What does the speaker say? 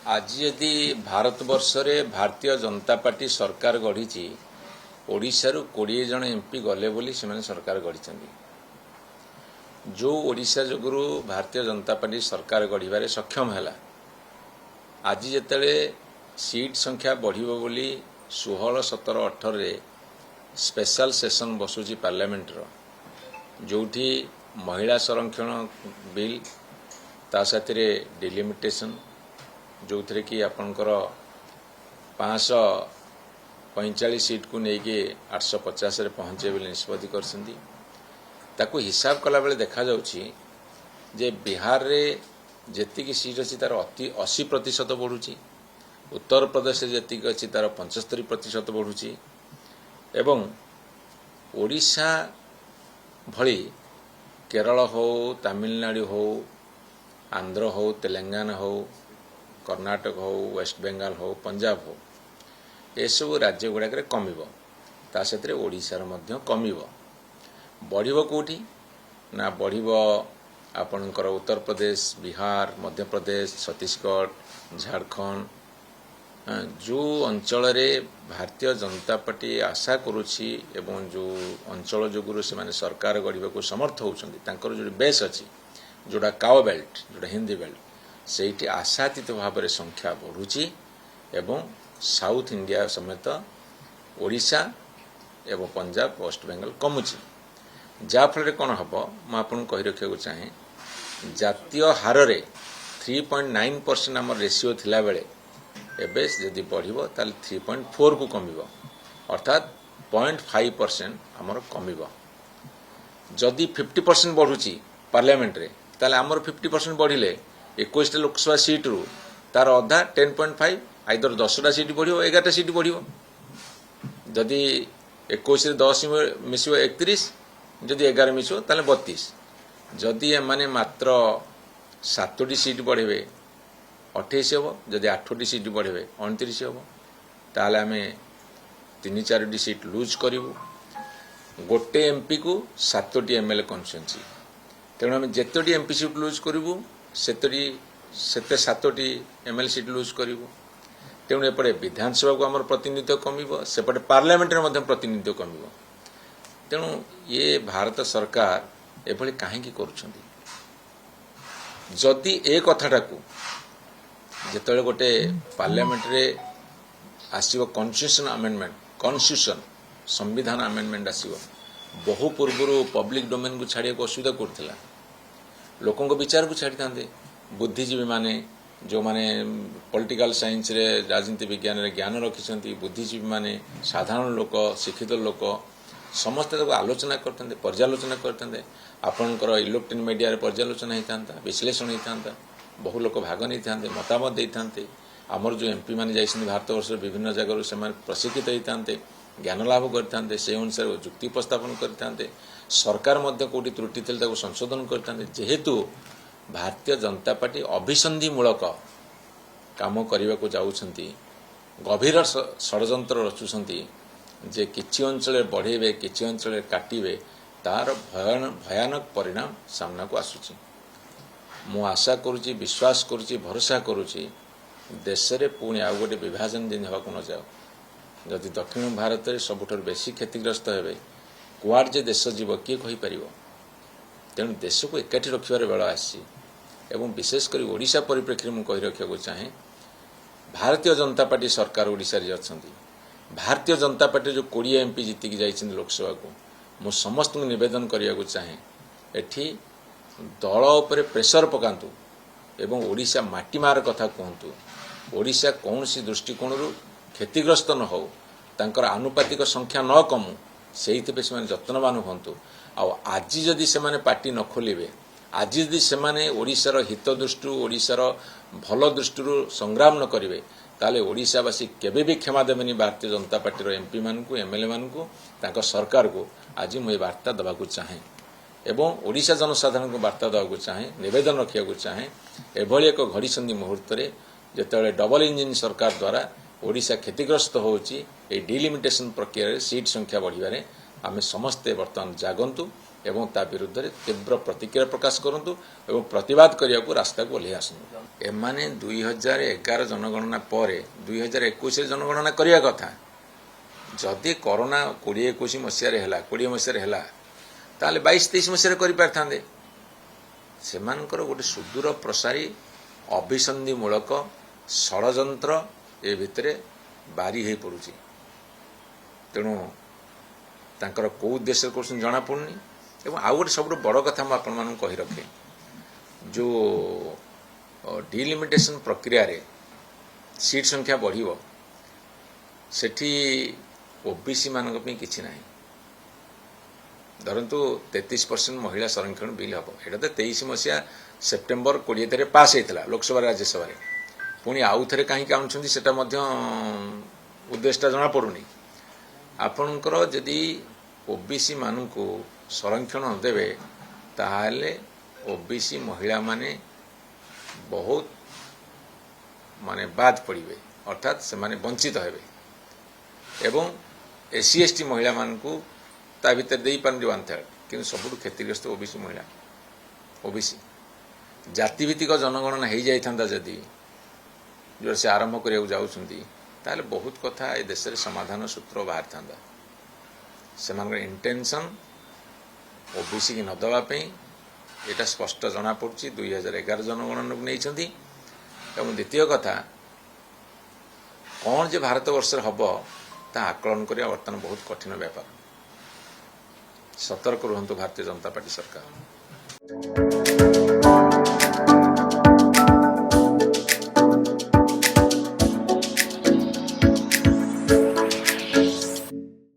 आज यदि भारतवर्ष रे भारतीय जनता पार्टी सरकार गढ़ी ओडिशा रु 20 जन एमपी गले बोली से सरकार गढ़ी जो ओडिशा जोगुरु भारतीय जनता पार्टी सरकार गढ़िबारे सक्षम है आज जिते सीट संख्या बढ़िबो बोली 16, 17, 18 रे स्पेशल सेशन बसुची पार्लियामेंट जोठी महिला संरक्षण बिल ता साथी डिलिमिटेशन जो थे कि आपणकर 545 सीट को लेकिन 850 रे पहुँचे बोली निष्पत्ति कर हिसाब कला बेले देखा जाउछि जे बिहार रे जेतिकी सीट अच्छी तार अति 80% बढ़ुची, उत्तर प्रदेश जेतिकी अच्छी तार 75% बढ़ुची एवं ओडिशा भली केरल हो, तमिलनाडु हो, आंध्र हो, तेलंगाना हो, कर्नाटक हो, वेस्ट बेंगल हो, पंजाब हो, ये सब राज्य गुड़ाक कमिब ता से ओडिशार मध्य कमिब बढ़िबो कोठी ना बढ़िबो आपणकर उत्तर प्रदेश, बिहार, मध्य प्रदेश, छत्तीसगढ़, झारखंड जो अंचल रे भारतीय जनता पार्टी आशा करुछि एवं जो अंचल जोगुरु से माने सरकार गढ़िबा को समर्थ होउछंती तांकर जो बेस अछि जोडा काओ बेल्ट जोडा हिंदी बेल्ट सेठी आशातीत भाव में संख्या बढ़ुची एवं साउथ इंडिया समेत ओडिशा एवं पंजाब, वेस्ट बेंगल कमुची जाफल कौन हम मुझे कही रखा चाहे जातीय हार रे 3.9% आम रेसीओ थिला बेले एबे जदि बढ़िबो ताल 3.4 को कमिबो अर्थात 0.5% आमर कमिबो जदि 50% बढ़ुची पार्लियामेंट रे ताले आमर 50% बढ़िले 21 लोकसभा सीट रु तार अधा 10.5 आइदर 10टा सीट बढ़िबो 11टा सीट बढ़िबो जदि 21 रे 10 मिसिबो 31 जदि 11 मिसो ताले 32 जदि एमाने मात्र 7टी सीट बढ़ेबे 28 हम जदि 8टी सीट बढ़ेबे 29 हम ताले आमे 3-4टी सीट लूज करिवु गोटे एमपी को 7टी एमएलए कन्स्टिट्यूएंसी तेणु आम जितोटी एमपी सीट लूज करूँ सेते 7टी एमएलए सीट लूज करूँ तेणु एपटे विधानसभा को आमर प्रतिनिधित्व कमिबो सेपटे पार्लियामेंट रे मध्य प्रतिनिधित्व कमिबो तेणु ये भारत सरकार एभली काहेकि करूछंती जदि ए कथाटा को जेतले गोटे पार्लियामेंट रे आसीबो कॉन्स्टिट्यूशन संविधान अमेंडमेंट आसीबो बहु पूर्व पब्लिक डोमेन को छाड़िया को असुविधा करथिला लोकों को विचार को छाड़ी थांते बुद्धिजीवी माने जो माने पॉलिटिकल साइंस रे राजनीति विज्ञान रे ज्ञान रखिसंती बुद्धिजीवी माने साधारण लोक शिक्षित लोक समस्त आलोचना करते पर्यालोचना करते आपणकर इलेक्ट्रॉनिक मीडिया रे पर्यालोचना होता विश्लेषण होता बहु लोक भाग नहीं था मतामत देते आमर जो एमपी माने जाइछन भारत वर्ष विभिन्न जगह से प्रशिक्षित होते ज्ञान लाभ करते से अनुसार जुक्ति उपस्थापन करते सरकार मध्य कोटी त्रुटि थे संशोधन करते जेहेतु भारतीय जनता पार्टी अभिसंधिमूलक काम करने को जाउछंती गभीर षड्यंत्र रचुछंती जे किछि अंचल बढ़ेबे किछि अंचल काटिबे तार भयानक परिणाम सामना को आसुची मु आशा करुची विश्वास करुची भरोसा करुची देश रे पुणी आउ गोटे विभाजन दिन होगा न जाओ जदि दक्षिण भारत में सबुठार बेसी क्षतिग्रस्त हेबे कुआड जे देश जीव किए कहि परिबो तेणु देश को एकाठी रखिबार बेला आसी एवं विशेषकर ओडिशा परिप्रेक्षी में कही रखा चाहे भारतीय जनता पार्टी सरकार ओडिशा रे अछंती भारतीय जनता पार्टी जो 20 एमपी जीतिकी जाइछन लोकसभा को मु समस्त निवेदन करिया चाहे एठी दल उपरे प्रेशर पकांतु एवं ओडिशा माटीमार कथा कहतु ओडिशा कौन सी दृष्टिकोण क्षतिग्रस्त न हो तांकर आनुपातिक संख्या न कमु से जत्नवान हूँ आज जदि से पार्टी न खोलिबे आज जदि से ओडिशार हित दृष्टि ओडिशार भल दृष्टि संग्राम न करेंगे ताले ओडिशावासी केबे भी क्षमा देवेनि Bharatiya Janata party MP मानकु MLA मानकु तांको सरकार को आज मुझे वार्ता देवाक चाहे एवं ओडिशा जनसाधारण को वार्ता देवाक चाहे निवेदन रखा चाहे एभली एक घड़ीसंधि मुहूर्त में जिते डबल इंजिन सरकार द्वारा ओडिशा क्षतिग्रस्त होउची ए डिलिमिटेशन प्रक्रिया सीट संख्या बढ़िबारे आमे समस्ते वर्तमान जागंतु ଏବଂ ତା ବିରୁଦ୍ଧରେ तीव्र प्रतिक्रिया प्रकाश करंतु एवं प्रतिवाद करिया को रास्ता को ओह्लै आसंतु। एमाने 2011 जनगणना पर 2021 जनगणना करिया कथा। जदि कोरोना 2021 मसीह 20 मसीह ताले 22-23 मसीह करि पारथांदे। सेमानकर गोटे सुदूर प्रसारी अभिसंधिमूलक षड़यंत्र ए भितरे बारी हो पड़ुची। तेणु तांकर को उद्देश्य कर जना पड़ुनी। एवं आउ गोटे सब बड़ कथा मुझे आपण मानक कही रखे जो डिलिमिटेशन प्रक्रिया रे सीट संख्या बढ़िबो सेठी ओबीसी मानक पे किछि नाही। धरतु 33% महिला संरक्षण बिल हम एटा तो 23 मसीहा सेप्टेम्बर 20 पास होता लोकसभा राज्यसभा पुणी आउ थे कहीं आनुंट से उद्देश्य जना पड़ूनी। आपणकर जदि ओबीसी मानक संरक्षण देवे ताहले ओबीसी महिला माने बहुत माने बाद पड़े अर्थात से माने वंचित हेबे एवं एससी एसटी महिला मानकू ता भीतर दे पारन वन थर्ड कि सबुठ क्षतिग्रस्त ओबीसी महिला ओबीसी जातिभित्तिक जनगणना हो जाता जदि जो से आरंभ करने जाऊँगी ताहले बहुत कथा ए देश समाधान सूत्र बाहर था। से इंटेंशन ओबीसी की नदवाई यहाँ स्पष्ट जना पड़ी 2011 जनगणना को नहीं। द्वितीय कथा कौन जे भारत वर्ष हम ता आकलन करिया वर्तमान बहुत कठिन व्यापार। सतर्क रुहतु भारतीय जनता पार्टी सरकार।